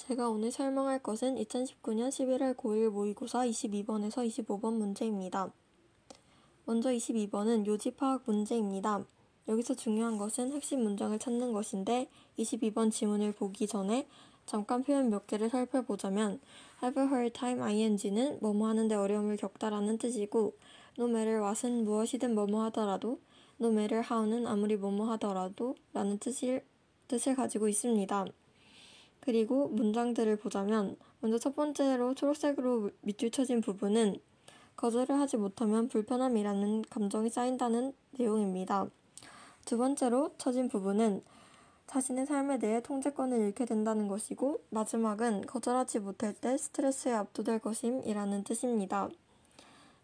제가 오늘 설명할 것은 2019년 11월 고1 모의고사 22번에서 25번 문제입니다. 먼저 22번은 요지파악 문제입니다. 여기서 중요한 것은 핵심 문장을 찾는 것인데 22번 지문을 보기 전에 잠깐 표현 몇 개를 살펴보자면 have a hard time ing는 뭐뭐 하는데 어려움을 겪다라는 뜻이고 no matter what은 무엇이든 뭐뭐 하더라도 no matter how는 아무리 뭐뭐 하더라도 라는 뜻을 가지고 있습니다. 그리고 문장들을 보자면 먼저 첫 번째로 초록색으로 밑줄 쳐진 부분은 거절을 하지 못하면 불편함이라는 감정이 쌓인다는 내용입니다. 두 번째로 쳐진 부분은 자신의 삶에 대해 통제권을 잃게 된다는 것이고 마지막은 거절하지 못할 때 스트레스에 압도될 것임이라는 뜻입니다.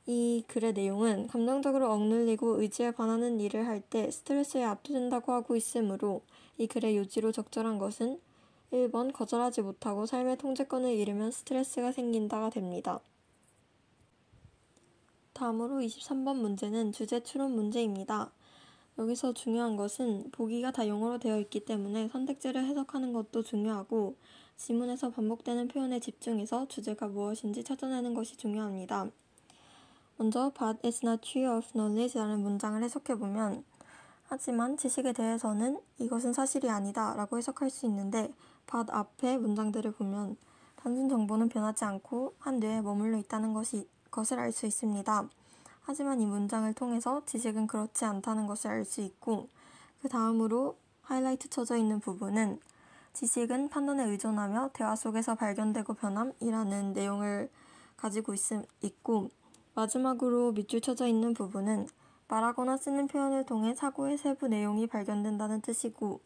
이 글의 내용은 감정적으로 억눌리고 의지에 반하는 일을 할 때 스트레스에 압도된다고 하고 있으므로 이 글의 요지로 적절한 것은 1번 거절하지 못하고 삶의 통제권을 잃으면 스트레스가 생긴다가 됩니다. 다음으로 23번 문제는 주제 추론 문제입니다. 여기서 중요한 것은 보기가 다 영어로 되어 있기 때문에 선택지를 해석하는 것도 중요하고 지문에서 반복되는 표현에 집중해서 주제가 무엇인지 찾아내는 것이 중요합니다. 먼저 But it's not true of knowledge라는 문장을 해석해보면 하지만 지식에 대해서는 이것은 사실이 아니다 라고 해석할 수 있는데 but 앞에 문장들을 보면 단순 정보는 변하지 않고 한 뇌에 머물러 있다는 것을 알 수 있습니다. 하지만 이 문장을 통해서 지식은 그렇지 않다는 것을 알 수 있고 그 다음으로 하이라이트 쳐져 있는 부분은 지식은 판단에 의존하며 대화 속에서 발견되고 변함이라는 내용을 가지고 있고 마지막으로 밑줄 쳐져 있는 부분은 말하거나 쓰는 표현을 통해 사고의 세부 내용이 발견된다는 뜻이고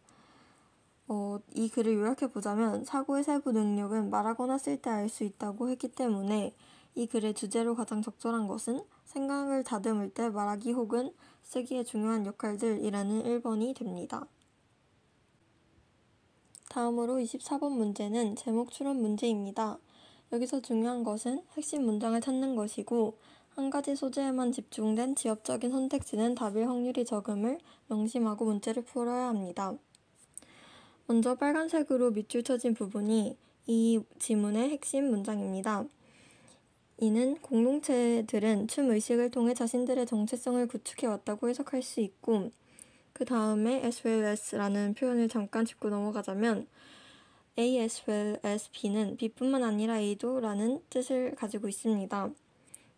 이 글을 요약해보자면 사고의 세부 능력은 말하거나 쓸 때 알 수 있다고 했기 때문에 이 글의 주제로 가장 적절한 것은 생각을 다듬을 때 말하기 혹은 쓰기에 중요한 역할들이라는 1번이 됩니다. 다음으로 24번 문제는 제목 추론 문제입니다. 여기서 중요한 것은 핵심 문장을 찾는 것이고 한 가지 소재에만 집중된 지엽적인 선택지는 답일 확률이 적음을 명심하고 문제를 풀어야 합니다. 먼저 빨간색으로 밑줄 쳐진 부분이 이 지문의 핵심 문장입니다. 이는 공동체들은 춤 의식을 통해 자신들의 정체성을 구축해왔다고 해석할 수 있고 그 다음에 as well as라는 표현을 잠깐 짚고 넘어가자면 A as well as B는 B뿐만 아니라 A도 라는 뜻을 가지고 있습니다.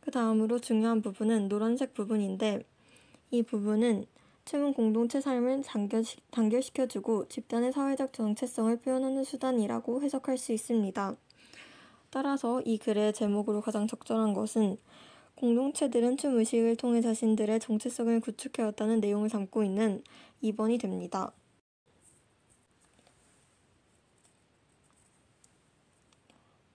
그 다음으로 중요한 부분은 노란색 부분인데 이 부분은 춤은 공동체 삶을 단결시켜주고 집단의 사회적 정체성을 표현하는 수단이라고 해석할 수 있습니다. 따라서 이 글의 제목으로 가장 적절한 것은 공동체들은 춤 의식을 통해 자신들의 정체성을 구축해왔다는 내용을 담고 있는 2번이 됩니다.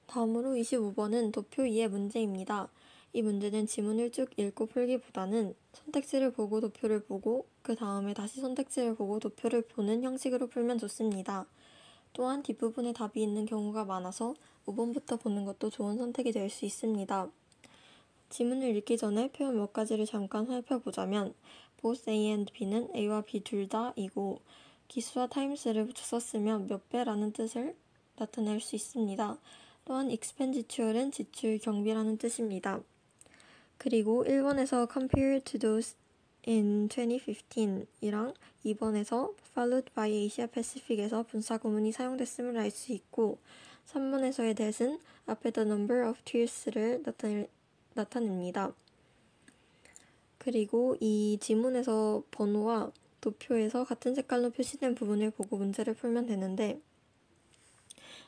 다음으로 25번은 도표 2의 문제입니다. 이 문제는 지문을 쭉 읽고 풀기보다는 선택지를 보고 도표를 보고 그 다음에 다시 선택지를 보고 도표를 보는 형식으로 풀면 좋습니다. 또한 뒷부분에 답이 있는 경우가 많아서 5번부터 보는 것도 좋은 선택이 될 수 있습니다. 지문을 읽기 전에 표현 몇 가지를 잠깐 살펴보자면 both A and B는 A와 B 둘 다이고 기수와 times를 붙여서 쓰면 몇 배라는 뜻을 나타낼 수 있습니다. 또한 expenditure은 지출 경비라는 뜻입니다. 그리고 1번에서 compare to those in 2015이랑 2번에서 followed by Asia Pacific에서 분사 구문이 사용됐음을 알 수 있고 3번에서의 that은 앞에 the number of tears를 나타냅니다. 그리고 이 지문에서 번호와 도표에서 같은 색깔로 표시된 부분을 보고 문제를 풀면 되는데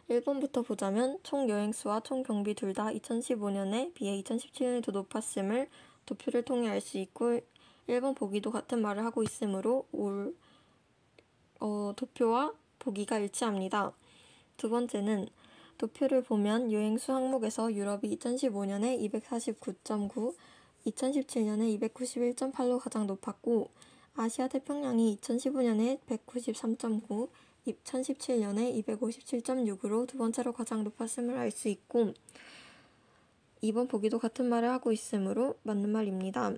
1번부터 보자면 총 여행수와 총 경비 둘 다 2015년에 비해 2017년이 더 높았음을 도표를 통해 알 수 있고 1번 보기도 같은 말을 하고 있으므로 도표와 보기가 일치합니다. 두 번째는 도표를 보면 여행수 항목에서 유럽이 2015년에 249.9, 2017년에 291.8로 가장 높았고 아시아 태평양이 2015년에 193.9, 2017년에 257.6으로 두 번째로 가장 높았음을 알 수 있고 2번 보기도 같은 말을 하고 있으므로 맞는 말입니다.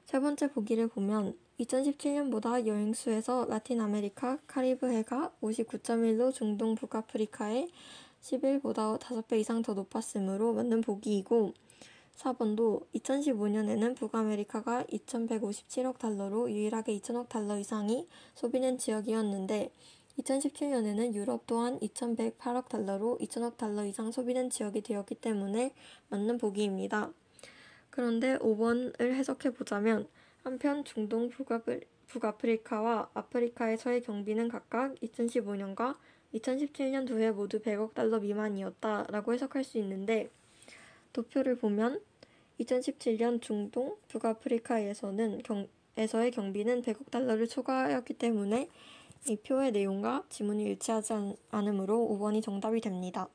세 번째 보기를 보면 2017년보다 여행수에서 라틴 아메리카, 카리브해가 59.1로 중동 북아프리카의 11보다 5배 이상 더 높았으므로 맞는 보기이고 4번도 2015년에는 북아메리카가 2,157억 달러로 유일하게 2천억 달러 이상이 소비된 지역이었는데 2017년에는 유럽 또한 2,108억 달러로 2천억 달러 이상 소비된 지역이 되었기 때문에 맞는 보기입니다. 그런데 5번을 해석해보자면 한편 중동 북아프리카와 아프리카에서의 경비는 각각 2015년과 2017년 두 해 모두 100억 달러 미만이었다 라고 해석할 수 있는데 도표를 보면 2017년 중동 북아프리카에서의 경비는 100억 달러를 초과하였기 때문에 이 표의 내용과 지문이 일치하지 않으므로 5번이 정답이 됩니다.